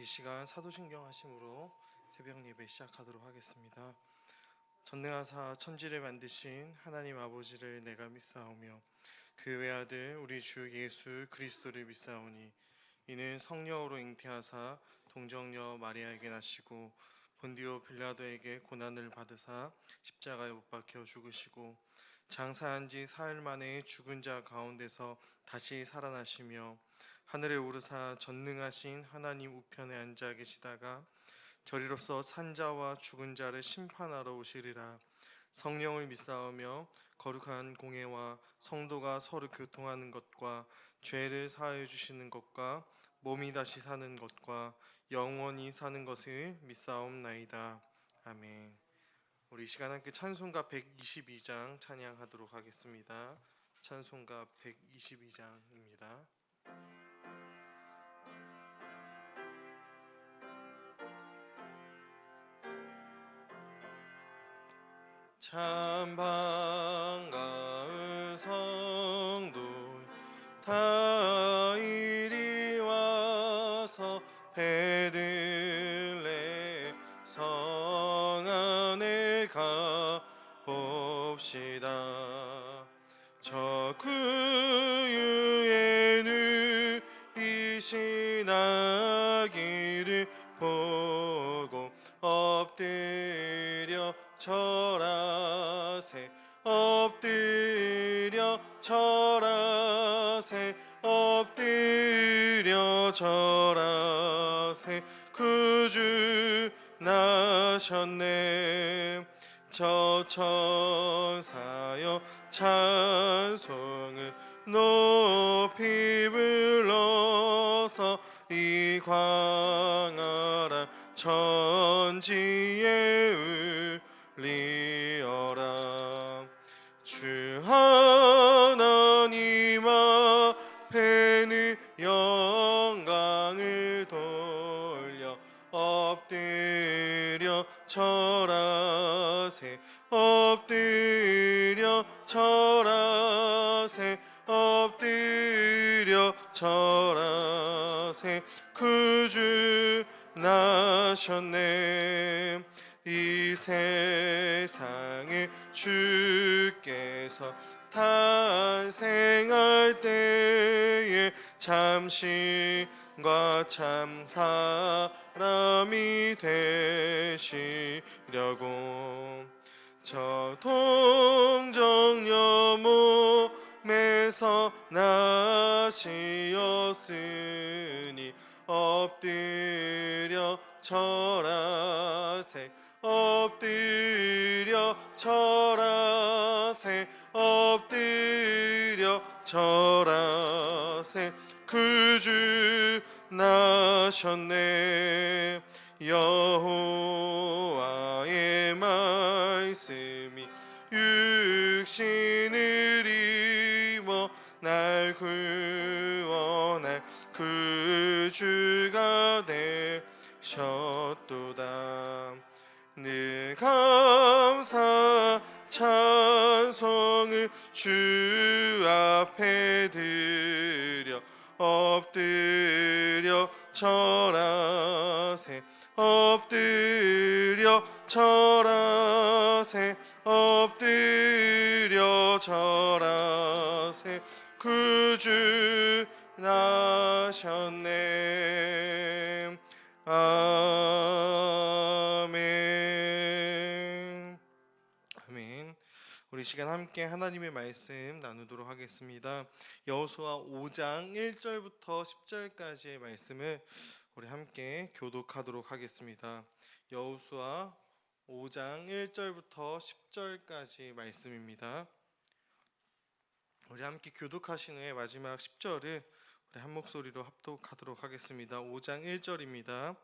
이 시간 사도신경 하심으로 새벽 예배 시작하도록 하겠습니다. 전능하사 천지를 만드신 하나님 아버지를 내가 믿사오며 그 외아들 우리 주 예수 그리스도를 믿사오니 이는 성령으로 잉태하사 동정녀 마리아에게 나시고 본디오 빌라도에게 고난을 받으사 십자가에 못 박혀 죽으시고 장사한 지 사흘 만에 죽은 자 가운데서 다시 살아나시며 하늘에 오르사 전능하신 하나님 우편에 앉아 계시다가 저리로서 산자와 죽은 자를 심판하러 오시리라. 성령을 믿사오며 거룩한 공회와 성도가 서로 교통하는 것과 죄를 사하여 주시는 것과 몸이 다시 사는 것과 영원히 사는 것을 믿사옵나이다. 아멘. 우리 이 시간 함께 찬송가 122장 찬양하도록 하겠습니다. 찬송가 122장입니다. 참 반가운 성도 다 이리 와서 베들레 성 안에 가봅시다. 저 구유에 누이신 아기를 보고 엎드려 절하세 엎드려 절하세 엎드려 절하세 구주 나셨네. 저 천사여 찬송을 높이 불러서 이 광활한 천지에 울리어라. 주 하나님 앞에는 영광을 돌려 엎드려 절하세 엎드려 절하세 엎드려 절하세 구주 나셨네. 이 세상에 주께서 탄생할 때에 참신과 참 사람이 되시려고 저 동정녀 몸에서 나시었으니 엎드려 절하세 엎드려 절하세 엎드려 절하세 구주 나셨네. 여호와의 말씀이 육신을 입어 날 구원할 구주가 되셨도다. 늘 감사 찬송을 주 앞에 드려 엎드려 절하세 엎드려 절하세 엎드려 절하세 구주 나셨네. 아멘. 아멘. 우리 시간 함께 하나님의 말씀 나누도록 하겠습니다. 여호수아 5장 1절부터 10절까지의 말씀을 우리 함께 교독하도록 하겠습니다. 여호수아 5장 1절부터 10절까지 말씀입니다. 우리 함께 교독하신 후에 마지막 10절을 우리 한 목소리로 합독하도록 하겠습니다. 5장 1절입니다.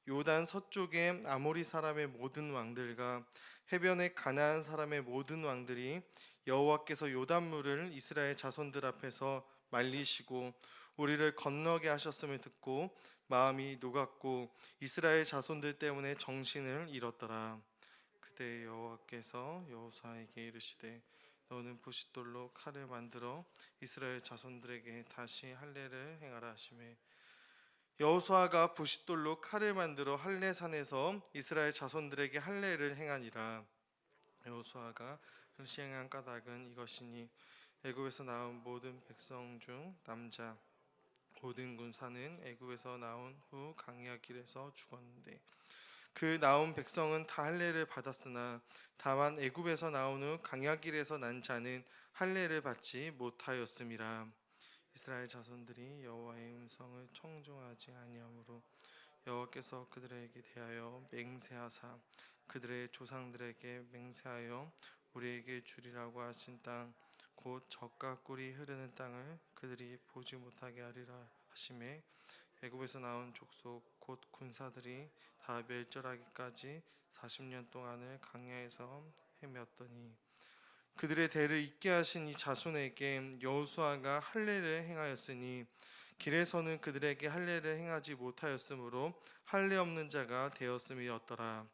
요단 서쪽의 아모리 사람의 모든 왕들과 해변의 가나안 사람의 모든 왕들이 여호와께서 요단물을 이스라엘 자손들 앞에서 말리시고 우리를 건너게 하셨음을 듣고 마음이 녹았고 이스라엘 자손들 때문에 정신을 잃었더라. 그때 여호와께서 여호수아에게 이르시되 너는 부싯돌로 칼을 만들어 이스라엘 자손들에게 다시 할례를 행하라 하시매 여호수아가 부싯돌로 칼을 만들어 할례산에서 이스라엘 자손들에게 할례를 행하니라. 여호수아가 시행한 까닭은 이것이니 애굽에서 나온 모든 백성 중 남자 모든 군사는 애굽에서 나온 후 강야 길에서 죽었는데 그 나온 백성은 다 할례를 받았으나 다만 애굽에서 나온 후 강야 길에서 난 자는 할례를 받지 못하였음이라. 이스라엘 자손들이 여호와의 음성을 청종하지 아니하므로 여호와께서 그들에게 대하여 맹세하사 그들의 조상들에게 맹세하여 우리에게 주리라고 하신 땅 곧 젖과 꿀이 흐르는 땅을 그들이 보지 못하게 하리라 하심에 애굽에서 나온 족속 곧 군사들이 다 멸절하기까지 40년 동안을 강야에서 헤매었더니 그들의 대를 잇게 하신 이 자손에게 여호수아가 할례를 행하였으니 길에서는 그들에게 할례를 행하지 못하였으므로 할례 없는 자가 되었음이었더라.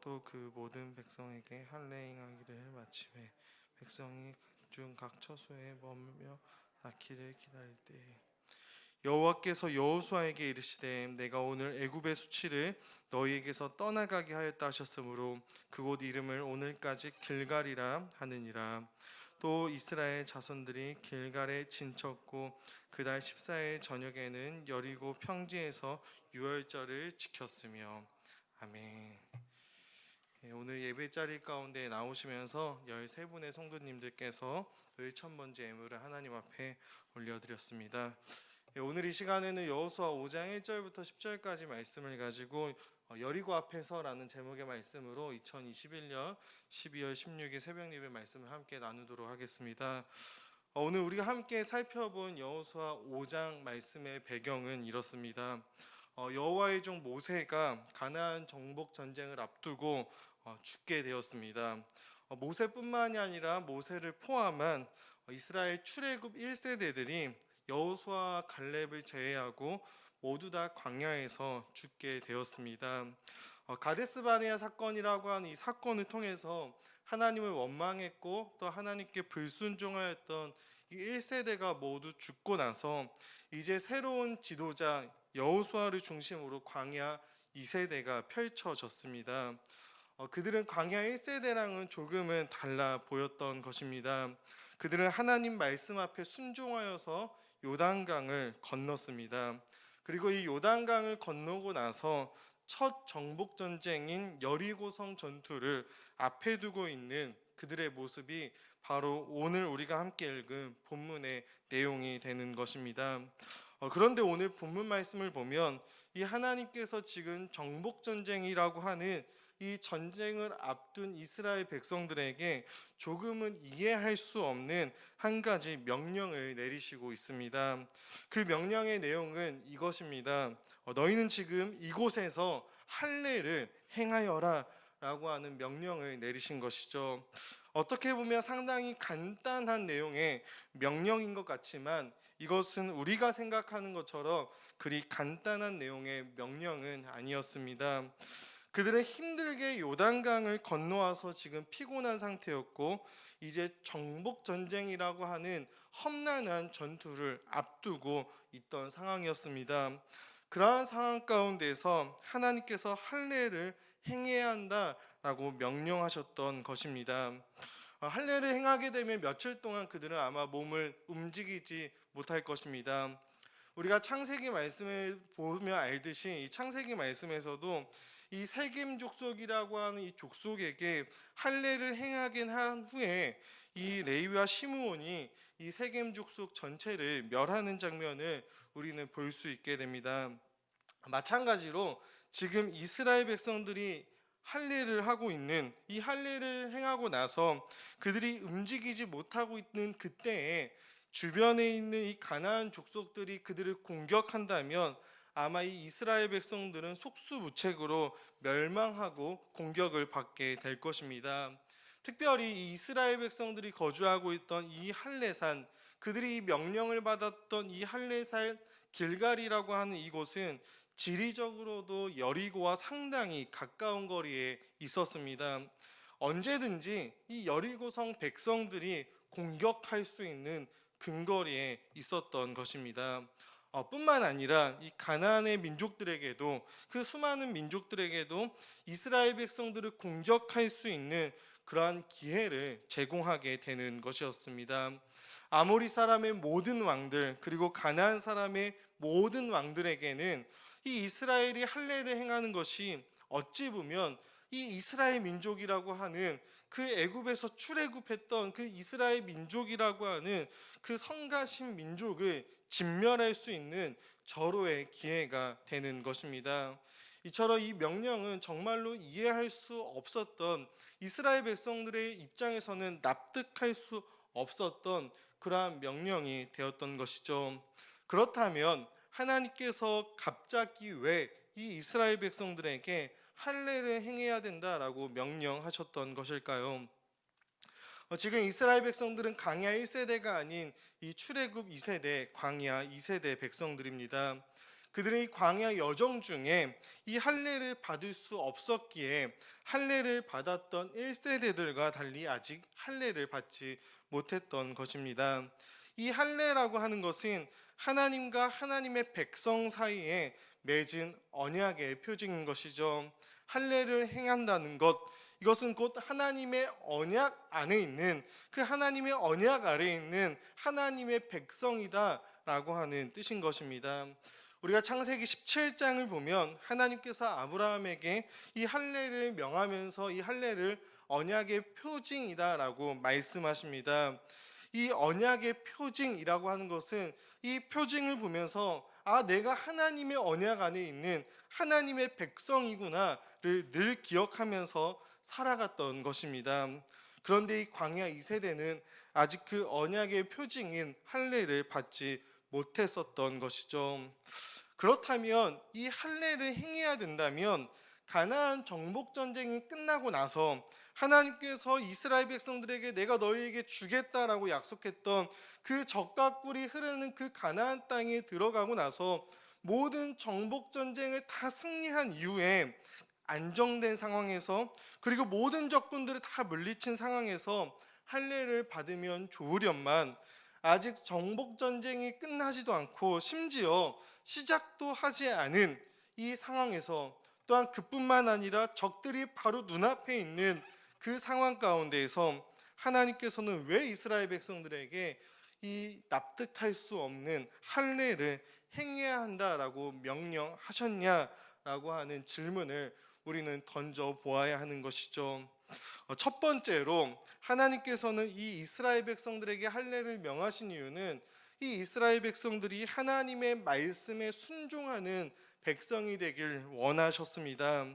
또 그 모든 백성에게 할례 행하기를 마침에 백성이 중 각 처소에 머물며 낳기를 기다릴 때 여호와께서 여호수아에게 이르시되 내가 오늘 애굽의 수치를 너희에게서 떠나가게 하였다 하셨으므로 그곳 이름을 오늘까지 길갈이라 하느니라. 또 이스라엘 자손들이 길갈에 진쳤고 그달 14일 저녁에는 여리고 평지에서 유월절을 지켰으며. 아멘. 오늘 예배 자리 가운데 나오시면서 13분의 성도님들께서 늘 천번째 예물을 하나님 앞에 올려드렸습니다. 오늘 이 시간에는 여호수아 5장 1절부터 10절까지 말씀을 가지고 여리고 앞에서라는 제목의 말씀으로 2021년 12월 16일 새벽 예배 말씀을 함께 나누도록 하겠습니다. 오늘 우리가 함께 살펴본 여호수아 5장 말씀의 배경은 이렇습니다. 여호와의 종 모세가 가나안 정복 전쟁을 앞두고 죽게 되었습니다. 모세뿐만이 아니라 모세를 포함한 이스라엘 출애굽 1세대들이 여호수아와 갈렙을 제외하고 모두 다 광야에서 죽게 되었습니다. 가데스 바네아 사건이라고 하는 이 사건을 통해서 하나님을 원망했고 또 하나님께 불순종하였던 이 1세대가 모두 죽고 나서 이제 새로운 지도자 여호수아를 중심으로 광야 2세대가 펼쳐졌습니다. 그들은 광야 1세대랑은 조금은 달라 보였던 것입니다. 그들은 하나님 말씀 앞에 순종하여서 요단강을 건넜습니다. 그리고 이 요단강을 건너고 나서 첫 정복 전쟁인 여리고성 전투를 앞에 두고 있는 그들의 모습이 바로 오늘 우리가 함께 읽은 본문의 내용이 되는 것입니다. 그런데 오늘 본문 말씀을 보면 이 하나님께서 지금 정복 전쟁이라고 하는 이 전쟁을 앞둔 이스라엘 백성들에게 조금은 이해할 수 없는 한 가지 명령을 내리시고 있습니다. 그 명령의 내용은 이것입니다. 너희는 지금 이곳에서 할례를 행하여라 라고 하는 명령을 내리신 것이죠. 어떻게 보면 상당히 간단한 내용의 명령인 것 같지만 이것은 우리가 생각하는 것처럼 그리 간단한 내용의 명령은 아니었습니다. 그들의 힘들게 요단강을 건너와서 지금 피곤한 상태였고 이제 정복 전쟁이라고 하는 험난한 전투를 앞두고 있던 상황이었습니다. 그러한 상황 가운데서 하나님께서 할례를 행해야 한다라고 명령하셨던 것입니다. 할례를 행하게 되면 며칠 동안 그들은 아마 몸을 움직이지 못할 것입니다. 우리가 창세기 말씀을 보면 알듯이 이 창세기 말씀에서도 이 세겜 족속이라고 하는 이 족속에게 할례를 행하긴 한 후에 이 레위와 시므온이 이 세겜 족속 전체를 멸하는 장면을 우리는 볼 수 있게 됩니다. 마찬가지로 지금 이스라엘 백성들이 할례를 하고 있는 이 할례를 행하고 나서 그들이 움직이지 못하고 있는 그때에 주변에 있는 이 가나안 족속들이 그들을 공격한다면 아마 이 이스라엘 백성들은 속수무책으로 멸망하고 공격을 받게 될 것입니다. 특별히 이 이스라엘 백성들이 거주하고 있던 이 할례산, 그들이 이 명령을 받았던 이 할례산 길갈이라고 하는 이곳은 지리적으로도 여리고와 상당히 가까운 거리에 있었습니다. 언제든지 이 여리고성 백성들이 공격할 수 있는 근거리에 있었던 것입니다. 뿐만 아니라 이 가나안의 민족들에게도, 그 수많은 민족들에게도 이스라엘 백성들을 공격할 수 있는 그러한 기회를 제공하게 되는 것이었습니다. 아모리 사람의 모든 왕들, 그리고 가나안 사람의 모든 왕들에게는 이 이스라엘이 할례를 행하는 것이 어찌 보면 이 이스라엘 민족이라고 하는, 그 애굽에서 출애굽했던 그 이스라엘 민족이라고 하는 그 성가신 민족을 진멸할 수 있는 절호의 기회가 되는 것입니다. 이처럼 이 명령은 정말로 이해할 수 없었던, 이스라엘 백성들의 입장에서는 납득할 수 없었던 그러한 명령이 되었던 것이죠. 그렇다면 하나님께서 갑자기 왜 이 이스라엘 백성들에게 할례를 행해야 된다라고 명령하셨던 것일까요? 지금 이스라엘 백성들은 광야 1세대가 아닌 이 출애굽 2세대, 광야 2세대 백성들입니다. 그들의 이 광야 여정 중에 이 할례를 받을 수 없었기에 할례를 받았던 1세대들과 달리 아직 할례를 받지 못했던 것입니다. 이 할례라고 하는 것은 하나님과 하나님의 백성 사이에 맺은 언약의 표징인 것이죠. 할례를 행한다는 것, 이것은 곧 하나님의 언약 안에 있는, 그 하나님의 언약 아래에 있는 하나님의 백성이다라고 하는 뜻인 것입니다. 우리가 창세기 17장을 보면 하나님께서 아브라함에게 이 할례를 명하면서 이 할례를 언약의 표징이다라고 말씀하십니다. 이 언약의 표징이라고 하는 것은 이 표징을 보면서 내가 하나님의 언약 안에 있는 하나님의 백성이구나를 늘 기억하면서 살아갔던 것입니다. 그런데 이 광야 2세대는 아직 그 언약의 표징인 할례를 받지 못했었던 것이죠. 그렇다면 이 할례를 행해야 된다면 가나안 정복 전쟁이 끝나고 나서 하나님께서 이스라엘 백성들에게 내가 너희에게 주겠다라고 약속했던 그 젖과 꿀이 흐르는 그 가나안 땅에 들어가고 나서 모든 정복 전쟁을 다 승리한 이후에 안정된 상황에서, 그리고 모든 적군들을 다 물리친 상황에서 할례를 받으면 좋으련만, 아직 정복 전쟁이 끝나지도 않고 심지어 시작도 하지 않은 이 상황에서, 또한 그뿐만 아니라 적들이 바로 눈앞에 있는 그 상황 가운데에서 하나님께서는 왜 이스라엘 백성들에게 이 납득할 수 없는 할례를 행해야 한다라고 명령하셨냐라고 하는 질문을 우리는 던져 보아야 하는 것이죠. 첫 번째로 하나님께서는 이 이스라엘 백성들에게 할례를 명하신 이유는 이 이스라엘 백성들이 하나님의 말씀에 순종하는 백성이 되길 원하셨습니다.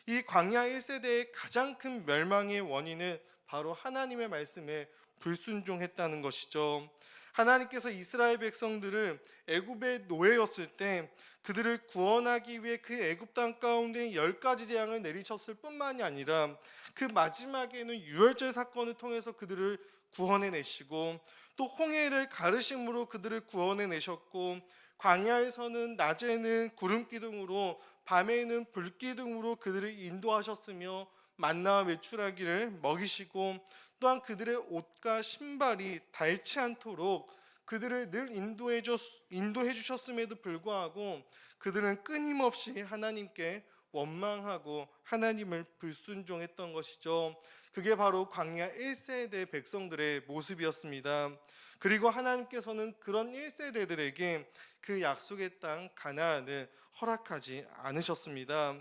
이 광야 1세대의 가장 큰 멸망의 원인은 바로 하나님의 말씀에 불순종했다는 것이죠. 하나님께서 이스라엘 백성들을 애굽의 노예였을 때 그들을 구원하기 위해 그 애굽 땅 가운데 10가지 재앙을 내리셨을 뿐만이 아니라 그 마지막에는 유월절 사건을 통해서 그들을 구원해 내시고, 또 홍해를 가르심으로 그들을 구원해 내셨고, 광야에서는 낮에는 구름 기둥으로 밤에는 불 기둥으로 그들을 인도하셨으며 만나와 메추라기를 먹이시고, 또한 그들의 옷과 신발이 닳지 않도록 그들을 늘 인도해 주셨음에도 불구하고 그들은 끊임없이 하나님께 원망하고 하나님을 불순종했던 것이죠. 그게 바로 광야 1세대 백성들의 모습이었습니다. 그리고 하나님께서는 그런 1세대들에게 그 약속의 땅 가나안을 허락하지 않으셨습니다.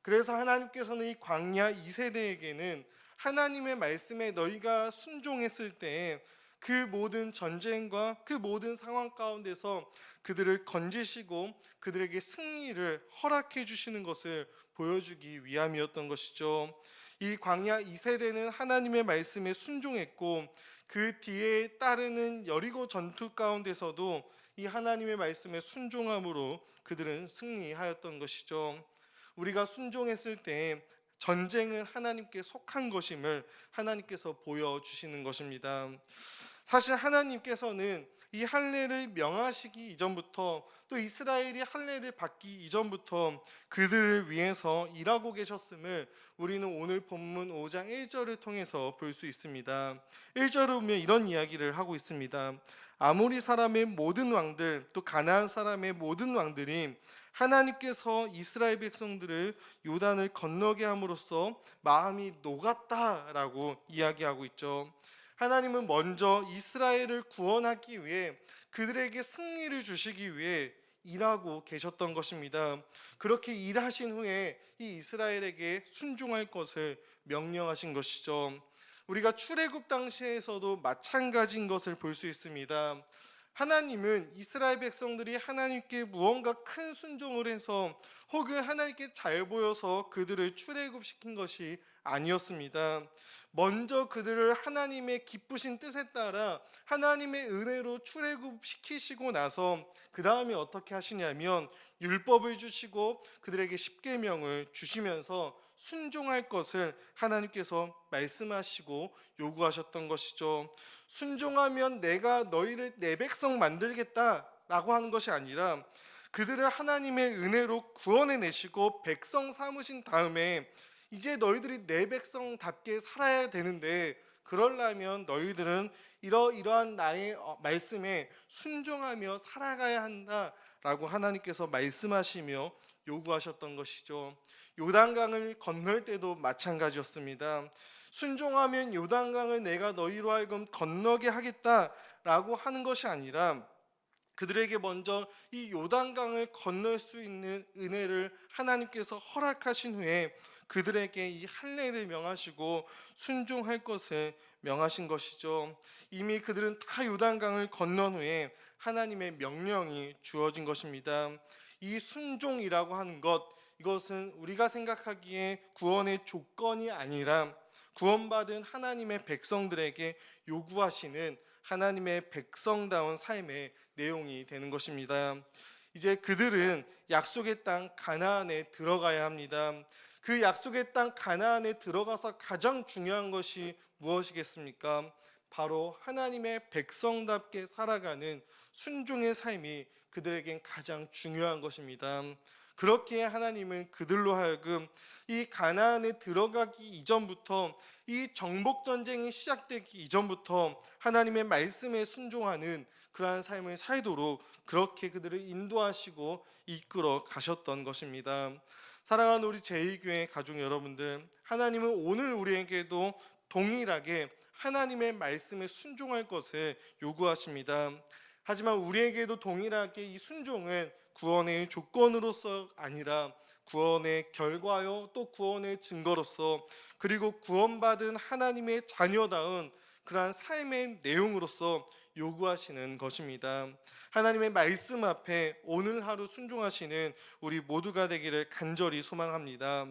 그래서 하나님께서는 이 광야 2세대에게는 하나님의 말씀에 너희가 순종했을 때 그 모든 전쟁과 그 모든 상황 가운데서 그들을 건지시고 그들에게 승리를 허락해 주시는 것을 보여주기 위함이었던 것이죠. 이 광야 2세대는 하나님의 말씀에 순종했고, 그 뒤에 따르는 여리고 전투 가운데서도 이 하나님의 말씀에 순종함으로 그들은 승리하였던 것이죠. 우리가 순종했을 때 전쟁은 하나님께 속한 것임을 하나님께서 보여주시는 것입니다. 사실 하나님께서는 이 할례를 명하시기 이전부터, 또 이스라엘이 할례를 받기 이전부터 그들을 위해서 일하고 계셨음을 우리는 오늘 본문 5장 1절을 통해서 볼 수 있습니다. 1절을 보면 이런 이야기를 하고 있습니다. 아모리 사람의 모든 왕들, 또 가나안 사람의 모든 왕들이 하나님께서 이스라엘 백성들을 요단을 건너게 함으로써 마음이 녹았다라고 이야기하고 있죠. 하나님은 먼저 이스라엘을 구원하기 위해, 그들에게 승리를 주시기 위해 일하고 계셨던 것입니다. 그렇게 일하신 후에 이 이스라엘에게 순종할 것을 명령하신 것이죠. 우리가 출애굽 당시에서도 마찬가지인 것을 볼 수 있습니다. 하나님은 이스라엘 백성들이 하나님께 무언가 큰 순종을 해서, 혹은 하나님께 잘 보여서 그들을 출애굽시킨 것이 아니었습니다. 먼저 그들을 하나님의 기쁘신 뜻에 따라 하나님의 은혜로 출애굽시키시고 나서 그 다음에 어떻게 하시냐면 율법을 주시고 그들에게 십계명을 주시면서 순종할 것을 하나님께서 말씀하시고 요구하셨던 것이죠. 순종하면 내가 너희를 내 백성 만들겠다라고 하는 것이 아니라, 그들을 하나님의 은혜로 구원해내시고 백성 삼으신 다음에 이제 너희들이 내 백성답게 살아야 되는데, 그러려면 너희들은 이러이러한 나의 말씀에 순종하며 살아가야 한다라고 하나님께서 말씀하시며 요구하셨던 것이죠. 요단강을 건널 때도 마찬가지였습니다. 순종하면 요단강을 내가 너희로 하여금 건너게 하겠다라고 하는 것이 아니라, 그들에게 먼저 이 요단강을 건널 수 있는 은혜를 하나님께서 허락하신 후에 그들에게 이 할례를 명하시고 순종할 것을 명하신 것이죠. 이미 그들은 다 요단강을 건넌 후에 하나님의 명령이 주어진 것입니다. 이 순종이라고 하는 것, 이것은 우리가 생각하기에 구원의 조건이 아니라 구원받은 하나님의 백성들에게 요구하시는 하나님의 백성다운 삶의 내용이 되는 것입니다. 이제 그들은 약속의 땅 가나안에 들어가야 합니다. 그 약속의 땅 가나안에 들어가서 가장 중요한 것이 무엇이겠습니까? 바로 하나님의 백성답게 살아가는 순종의 삶이 그들에겐 가장 중요한 것입니다. 그렇게 하나님은 그들로 하여금 이 가나안에 들어가기 이전부터, 이 정복 전쟁이 시작되기 이전부터 하나님의 말씀에 순종하는 그러한 삶을 살도록 그렇게 그들을 인도하시고 이끌어 가셨던 것입니다. 사랑하는 우리 제2교회 가족 여러분들, 하나님은 오늘 우리에게도 동일하게 하나님의 말씀에 순종할 것을 요구하십니다. 하지만 우리에게도 동일하게 이 순종은 구원의 조건으로서 아니라 구원의 결과요, 또 구원의 증거로서, 그리고 구원받은 하나님의 자녀다운 그러한 삶의 내용으로서 요구하시는 것입니다. 하나님의 말씀 앞에 오늘 하루 순종하시는 우리 모두가 되기를 간절히 소망합니다.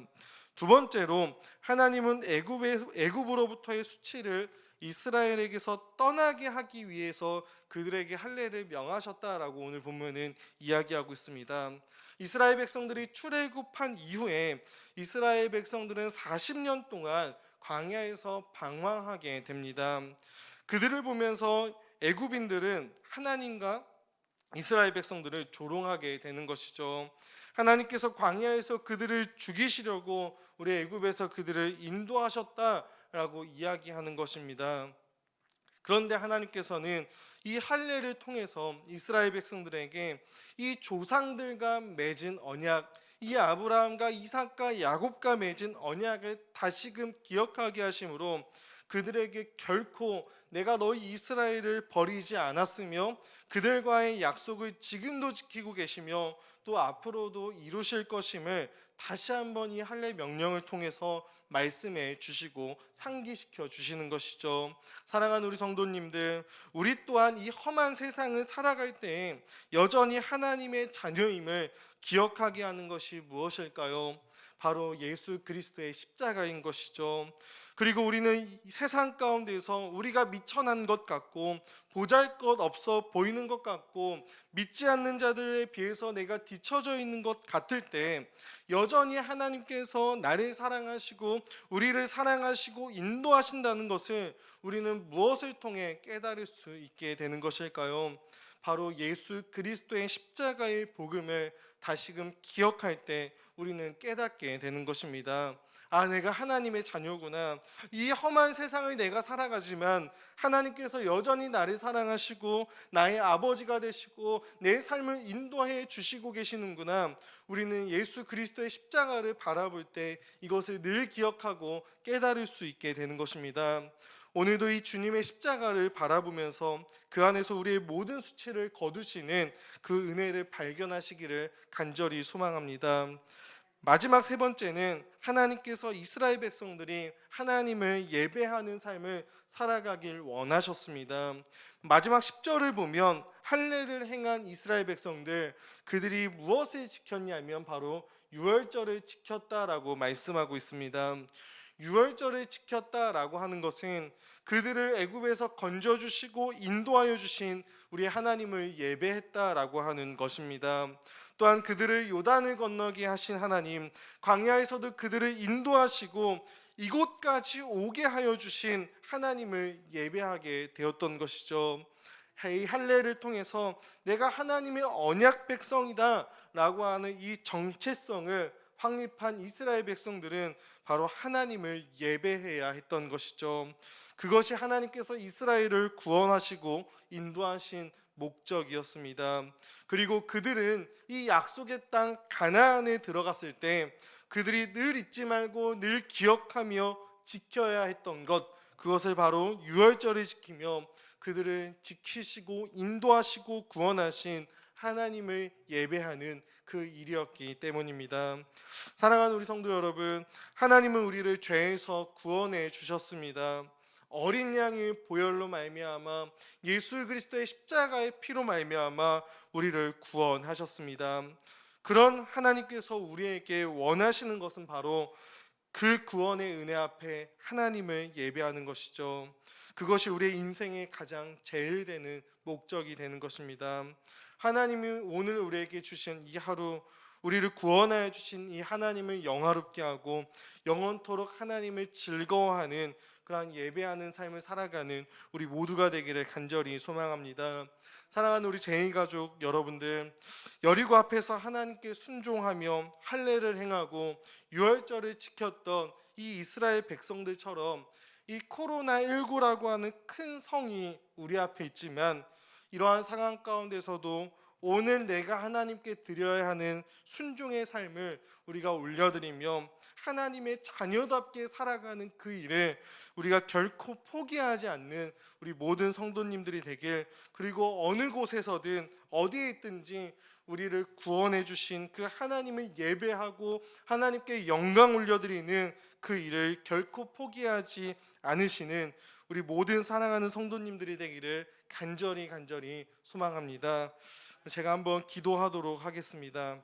두 번째로, 하나님은 애굽으로부터의 수치를 이스라엘에게서 떠나게 하기 위해서 그들에게 할례를 명하셨다라고 오늘 본문은 이야기하고 있습니다. 이스라엘 백성들이 출애굽한 이후에 이스라엘 백성들은 40년 동안 광야에서 방황하게 됩니다. 그들을 보면서 애굽인들은 하나님과 이스라엘 백성들을 조롱하게 되는 것이죠. 하나님께서 광야에서 그들을 죽이시려고 우리 애굽에서 그들을 인도하셨다라고 이야기하는 것입니다. 그런데 하나님께서는 이 할례를 통해서 이스라엘 백성들에게 이 조상들과 맺은 언약, 이 아브라함과 이삭과 야곱과 맺은 언약을 다시금 기억하게 하심으로 그들에게 결코 내가 너희 이스라엘을 버리지 않았으며 그들과의 약속을 지금도 지키고 계시며 또 앞으로도 이루실 것임을 다시 한번 이 할례 명령을 통해서 말씀해 주시고 상기시켜 주시는 것이죠. 사랑하는 우리 성도님들, 우리 또한 이 험한 세상을 살아갈 때 여전히 하나님의 자녀임을 기억하게 하는 것이 무엇일까요? 바로 예수 그리스도의 십자가인 것이죠. 그리고 우리는 이 세상 가운데서 우리가 미천한 것 같고 보잘것없어 보이는 것 같고 믿지 않는 자들에 비해서 내가 뒤처져 있는 것 같을 때 여전히 하나님께서 나를 사랑하시고 우리를 사랑하시고 인도하신다는 것을 우리는 무엇을 통해 깨달을 수 있게 되는 것일까요? 바로 예수 그리스도의 십자가의 복음을 다시금 기억할 때 우리는 깨닫게 되는 것입니다. 아, 내가 하나님의 자녀구나. 이 험한 세상을 내가 살아가지만 하나님께서 여전히 나를 사랑하시고 나의 아버지가 되시고 내 삶을 인도해 주시고 계시는구나. 우리는 예수 그리스도의 십자가를 바라볼 때 이것을 늘 기억하고 깨달을 수 있게 되는 것입니다. 오늘도 이 주님의 십자가를 바라보면서 그 안에서 우리의 모든 수치를 거두시는 그 은혜를 발견하시기를 간절히 소망합니다. 마지막 세 번째는 하나님께서 이스라엘 백성들이 하나님을 예배하는 삶을 살아가길 원하셨습니다. 마지막 10절을 보면 할례를 행한 이스라엘 백성들, 그들이 무엇을 지켰냐면 바로 유월절을 지켰다라고 말씀하고 있습니다. 유월절을 지켰다라고 하는 것은 그들을 애굽에서 건져주시고 인도하여 주신 우리 하나님을 예배했다라고 하는 것입니다. 또한 그들을 요단을 건너게 하신 하나님, 광야에서도 그들을 인도하시고 이곳까지 오게 하여 주신 하나님을 예배하게 되었던 것이죠. 이 할례를 통해서 내가 하나님의 언약 백성이다 라고 하는 이 정체성을 확립한 이스라엘 백성들은 바로 하나님을 예배해야 했던 것이죠. 그것이 하나님께서 이스라엘을 구원하시고 인도하신 목적이었습니다. 그리고 그들은 이 약속의 땅 가나안에 들어갔을 때 그들이 늘 잊지 말고 늘 기억하며 지켜야 했던 것, 그것을 바로 유월절을 지키며 그들을 지키시고 인도하시고 구원하신 하나님을 예배하는 그 일이었기 때문입니다. 사랑하는 우리 성도 여러분, 하나님은 우리를 죄에서 구원해 주셨습니다. 어린 양의 보혈로 말미암아 예수 그리스도의 십자가의 피로 말미암아 우리를 구원하셨습니다. 그런 하나님께서 우리에게 원하시는 것은 바로 그 구원의 은혜 앞에 하나님을 예배하는 것이죠. 그것이 우리의 인생의 가장 제일 되는 목적이 되는 것입니다. 하나님이 오늘 우리에게 주신 이 하루, 우리를 구원하여 주신 이 하나님을 영화롭게 하고 영원토록 하나님을 즐거워하는 그러한 예배하는 삶을 살아가는 우리 모두가 되기를 간절히 소망합니다. 사랑하는 우리 제이 가족 여러분들, 여리고 앞에서 하나님께 순종하며 할례를 행하고 유월절을 지켰던 이 이스라엘 백성들처럼 이 코로나19라고 하는 큰 성이 우리 앞에 있지만 이러한 상황 가운데서도 오늘 내가 하나님께 드려야 하는 순종의 삶을 우리가 올려드리며 하나님의 자녀답게 살아가는 그 일을 우리가 결코 포기하지 않는 우리 모든 성도님들이 되길, 그리고 어느 곳에서든 어디에 있든지 우리를 구원해 주신 그 하나님을 예배하고 하나님께 영광 올려드리는 그 일을 결코 포기하지 않으시는 우리 모든 사랑하는 성도님들이 되기를 간절히 소망합니다. 제가 한번 기도하도록 하겠습니다.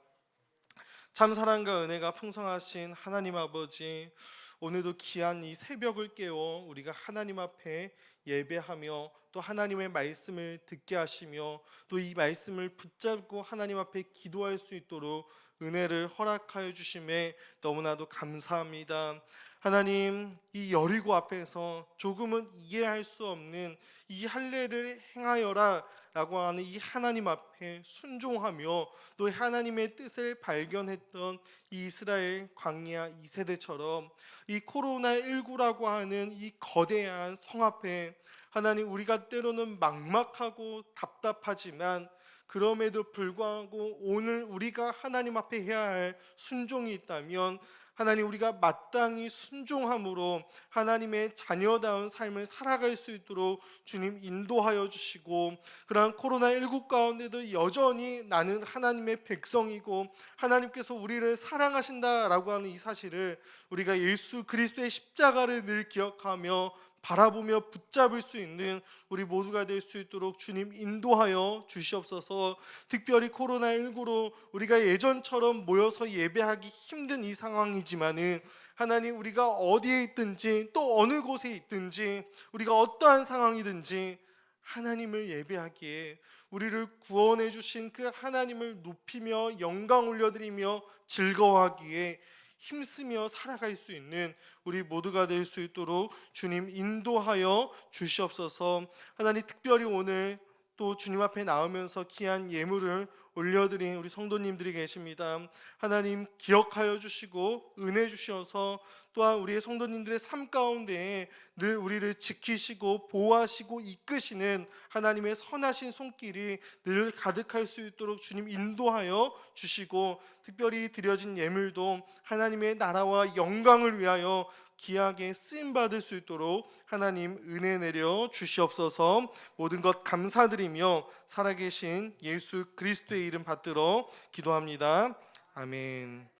참 사랑과 은혜가 풍성하신 하나님 아버지, 오늘도 귀한 이 새벽을 깨워 우리가 하나님 앞에 예배하며 또 하나님의 말씀을 듣게 하시며 또 이 말씀을 붙잡고 하나님 앞에 기도할 수 있도록 은혜를 허락하여 주심에 너무나도 감사합니다. 하나님, 이 여리고 앞에서 조금은 이해할 수 없는 이 할례를 행하여라 라고 하는 이 하나님 앞에 순종하며 또 하나님의 뜻을 발견했던 이 이스라엘 광야 2세대처럼 이 코로나19라고 하는 이 거대한 성 앞에 하나님, 우리가 때로는 막막하고 답답하지만 그럼에도 불구하고 오늘 우리가 하나님 앞에 해야 할 순종이 있다면 하나님, 우리가 마땅히 순종함으로 하나님의 자녀다운 삶을 살아갈 수 있도록 주님 인도하여 주시고, 그러한 코로나19 가운데도 여전히 나는 하나님의 백성이고 하나님께서 우리를 사랑하신다라고 하는 이 사실을 우리가 예수 그리스도의 십자가를 늘 기억하며 바라보며 붙잡을 수 있는 우리 모두가 될 수 있도록 주님 인도하여 주시옵소서. 특별히 코로나19로 우리가 예전처럼 모여서 예배하기 힘든 이 상황이지만은 하나님, 우리가 어디에 있든지 또 어느 곳에 있든지 우리가 어떠한 상황이든지 하나님을 예배하기에, 우리를 구원해 주신 그 하나님을 높이며 영광 올려드리며 즐거워하기에 힘쓰며 살아갈 수 있는 우리 모두가 될 수 있도록 주님 인도하여 주시옵소서. 하나님, 특별히 오늘 또 주님 앞에 나오면서 귀한 예물을 올려드린 우리 성도님들이 계십니다. 하나님, 기억하여 주시고 은혜 주셔서 또한 우리의 성도님들의 삶 가운데 늘 우리를 지키시고 보호하시고 이끄시는 하나님의 선하신 손길이 늘 가득할 수 있도록 주님 인도하여 주시고, 특별히 드려진 예물도 하나님의 나라와 영광을 위하여 귀하게 쓰임받을 수 있도록 하나님 은혜 내려 주시옵소서. 모든 것 감사드리며 살아계신 예수 그리스도의 이름 받들어 기도합니다. 아멘.